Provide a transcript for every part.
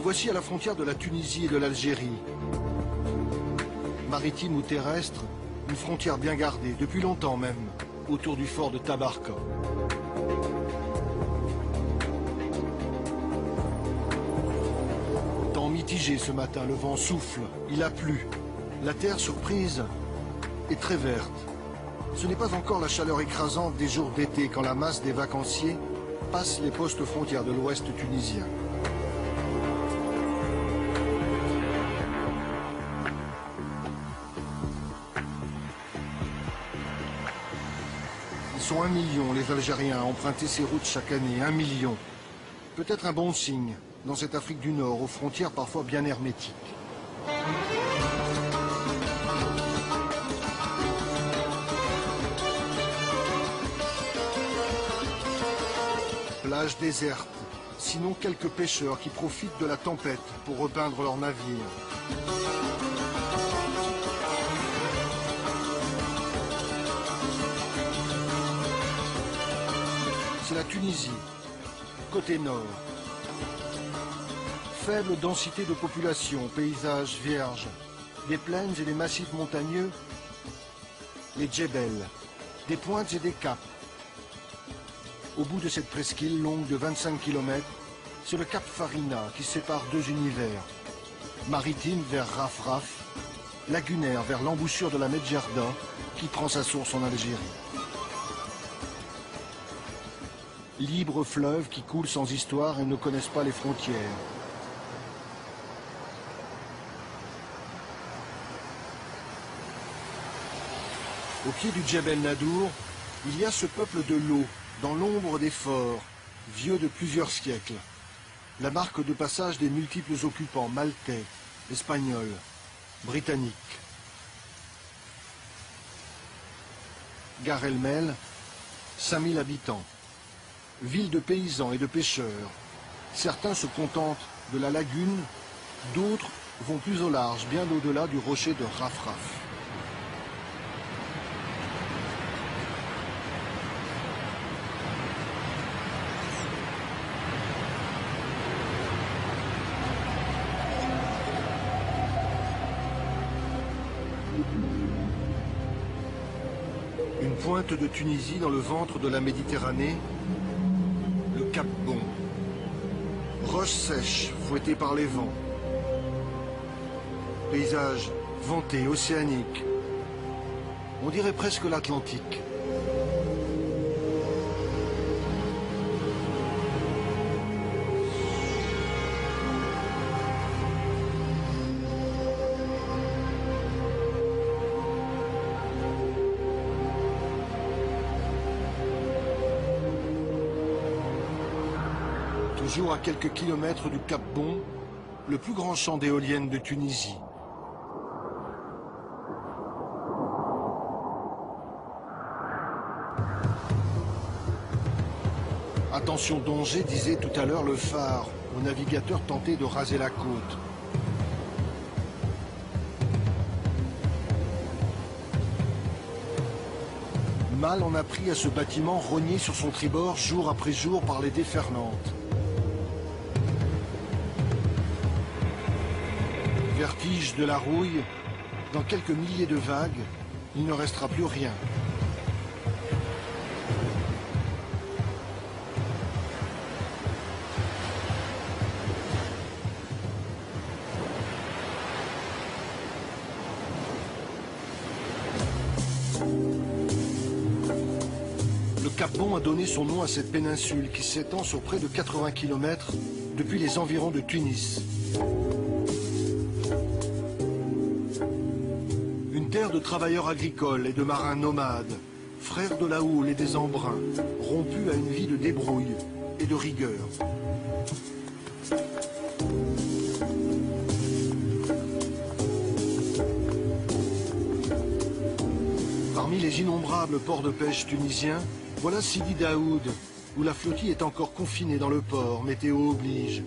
voici à la frontière de la Tunisie et de l'Algérie. Maritime ou terrestre, une frontière bien gardée, depuis longtemps même, autour du fort de Tabarka. Temps mitigé ce matin, le vent souffle, il a plu. La terre, surprise, est très verte. Ce n'est pas encore la chaleur écrasante des jours d'été quand la masse des vacanciers passe les postes frontières de l'ouest tunisien. Ils sont 1 million, les Algériens, à emprunter ces routes chaque année. 1 million. Peut-être un bon signe dans cette Afrique du Nord, aux frontières parfois bien hermétiques. Plage déserte, sinon quelques pêcheurs qui profitent de la tempête pour repeindre leurs navires. C'est la Tunisie, côté nord. Faible densité de population, paysages vierges, des plaines et des massifs montagneux, les djebels, des pointes et des caps. Au bout de cette presqu'île longue de 25 km, c'est le cap Farina qui sépare deux univers. Maritime vers Rafraf, lagunaire vers l'embouchure de la Medjerda qui prend sa source en Algérie. Libres fleuves qui coulent sans histoire et ne connaissent pas les frontières. Au pied du Djebel Nadour, il y a ce peuple de l'eau, dans l'ombre des forts, vieux de plusieurs siècles. La marque de passage des multiples occupants maltais, espagnols, britanniques. Gare El-Mel, 5000 habitants. Ville de paysans et de pêcheurs. Certains se contentent de la lagune, d'autres vont plus au large, bien au-delà du rocher de Rafraf. Une pointe de Tunisie dans le ventre de la Méditerranée, le Cap Bon. Roches sèches, fouettées par les vents. Paysage venté, océanique. On dirait presque l'Atlantique. Toujours à quelques kilomètres du Cap Bon, le plus grand champ d'éoliennes de Tunisie. Attention danger, disait tout à l'heure le phare, aux navigateurs tentés de raser la côte. Mal en a pris à ce bâtiment rogné sur son tribord jour après jour par les déferlantes. Vertige de la rouille, dans quelques milliers de vagues, il ne restera plus rien. Le Cap Bon a donné son nom à cette péninsule qui s'étend sur près de 80 km depuis les environs de Tunis. Terre de travailleurs agricoles et de marins nomades, frères de la houle et des embruns, rompus à une vie de débrouille et de rigueur. Parmi les innombrables ports de pêche tunisiens, voilà Sidi Daoud, où la flottille est encore confinée dans le port, météo oblige.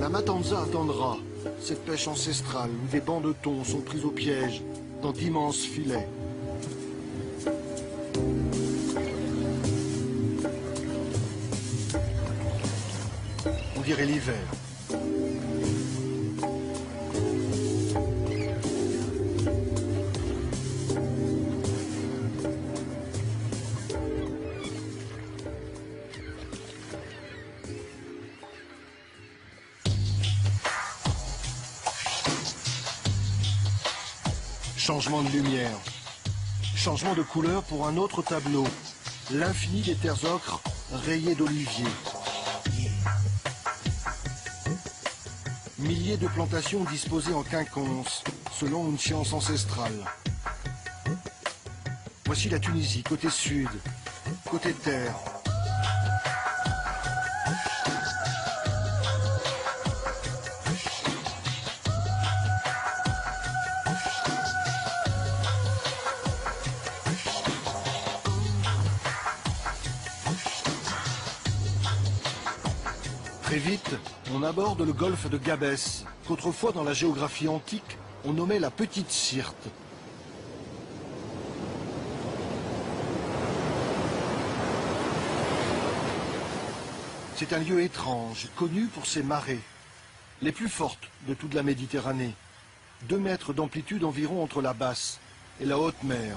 La Matanza attendra, cette pêche ancestrale où des bancs de thon sont pris au piège dans d'immenses filets. On dirait l'hiver. Changement de lumière. Changement de couleur pour un autre tableau. L'infini des terres ocres rayées d'oliviers. Milliers de plantations disposées en quinconce, selon une science ancestrale. Voici la Tunisie, côté sud, côté terre. Très vite, on aborde le golfe de Gabès, qu'autrefois dans la géographie antique, on nommait la Petite Syrte. C'est un lieu étrange, connu pour ses marées, les plus fortes de toute la Méditerranée. 2 mètres d'amplitude environ entre la basse et la haute mer.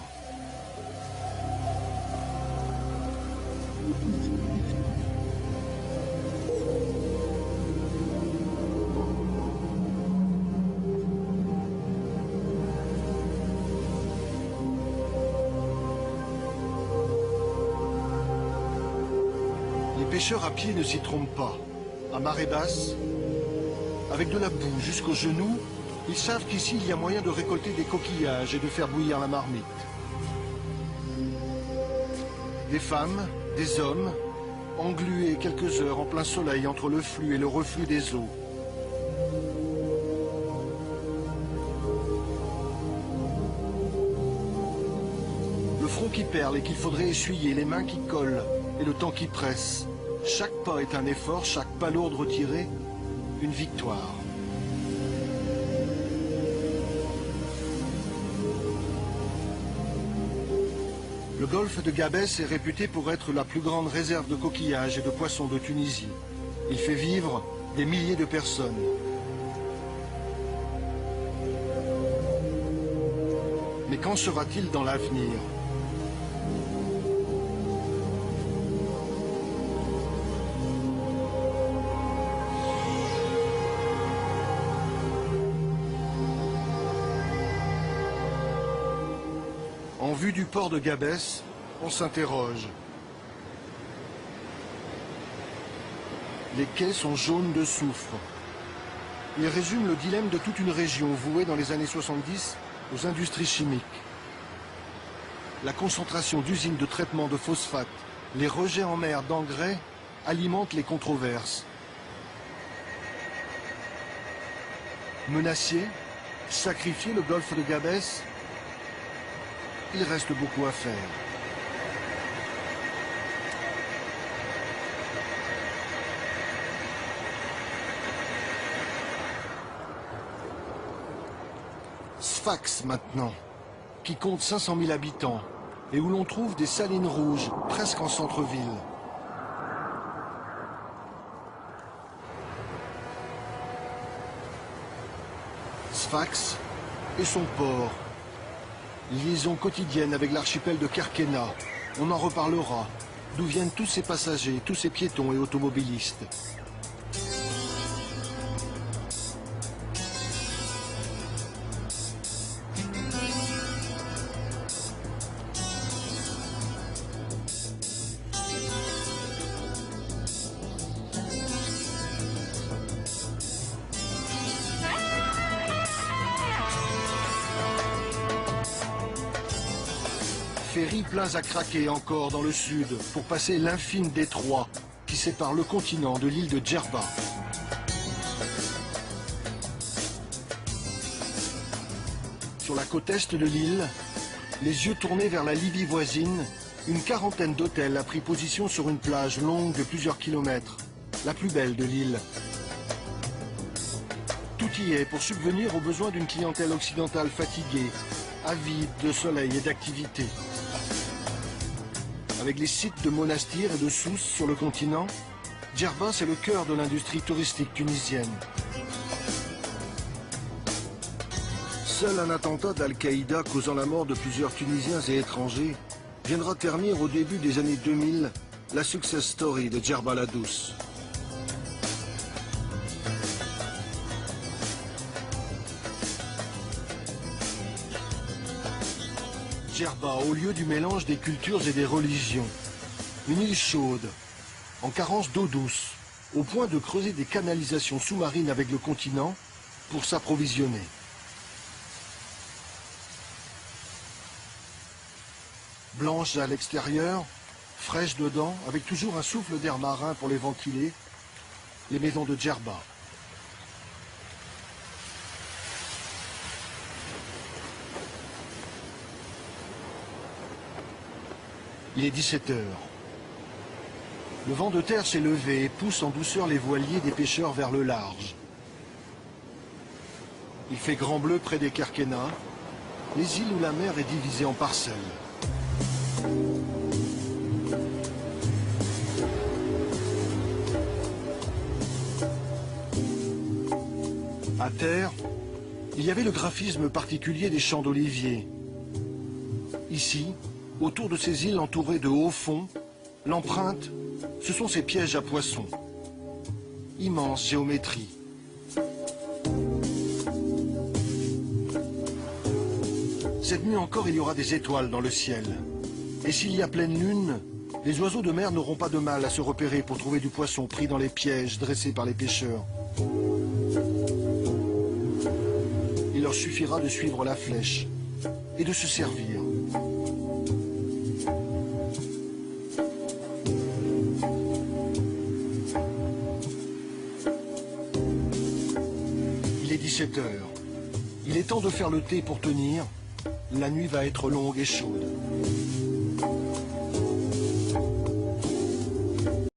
Les pêcheurs à pied ne s'y trompent pas. À marée basse, avec de la boue jusqu'aux genoux, ils savent qu'ici il y a moyen de récolter des coquillages et de faire bouillir la marmite. Des femmes, des hommes, englués quelques heures en plein soleil entre le flux et le reflux des eaux. Le front qui perle et qu'il faudrait essuyer, les mains qui collent et le temps qui presse. Chaque pas est un effort, chaque palourde retirée, une victoire. Le golfe de Gabès est réputé pour être la plus grande réserve de coquillages et de poissons de Tunisie. Il fait vivre des milliers de personnes. Mais qu'en sera-t-il dans l'avenir ? En vue du port de Gabès, on s'interroge. Les quais sont jaunes de soufre. Ils résument le dilemme de toute une région vouée dans les années 70 aux industries chimiques. La concentration d'usines de traitement de phosphate, les rejets en mer d'engrais alimentent les controverses. Menacer, sacrifier le golfe de Gabès, il reste beaucoup à faire. Sfax maintenant, qui compte 500 000 habitants et où l'on trouve des salines rouges presque en centre-ville. Sfax et son port. Liaison quotidienne avec l'archipel de Kerkena. On en reparlera. D'où viennent tous ces passagers, tous ces piétons et automobilistes. Ferries pleins à craquer encore dans le sud pour passer l'infime détroit qui sépare le continent de l'île de Djerba. Sur la côte est de l'île, les yeux tournés vers la Libye voisine, une quarantaine d'hôtels a pris position sur une plage longue de plusieurs kilomètres, la plus belle de l'île. Tout y est pour subvenir aux besoins d'une clientèle occidentale fatiguée, avide de soleil et d'activité. Avec les sites de Monastir et de Sousse sur le continent, Djerba c'est le cœur de l'industrie touristique tunisienne. Seul un attentat d'Al-Qaïda causant la mort de plusieurs Tunisiens et étrangers viendra ternir au début des années 2000 la success story de Djerba la Douce. Djerba, au lieu du mélange des cultures et des religions. Une île chaude, en carence d'eau douce, au point de creuser des canalisations sous-marines avec le continent pour s'approvisionner. Blanche à l'extérieur, fraîche dedans, avec toujours un souffle d'air marin pour les ventiler, les maisons de Djerba. Il est 17 heures. Le vent de terre s'est levé et pousse en douceur les voiliers des pêcheurs vers le large. Il fait grand bleu près des Kerkénas, les îles où la mer est divisée en parcelles. À terre, il y avait le graphisme particulier des champs d'oliviers. Ici, autour de ces îles entourées de hauts fonds, l'empreinte, ce sont ces pièges à poissons. Immense géométrie. Cette nuit encore, il y aura des étoiles dans le ciel. Et s'il y a pleine lune, les oiseaux de mer n'auront pas de mal à se repérer pour trouver du poisson pris dans les pièges dressés par les pêcheurs. Il leur suffira de suivre la flèche et de se servir. Il est 17 heures. Il est temps de faire le thé pour tenir. La nuit va être longue et chaude.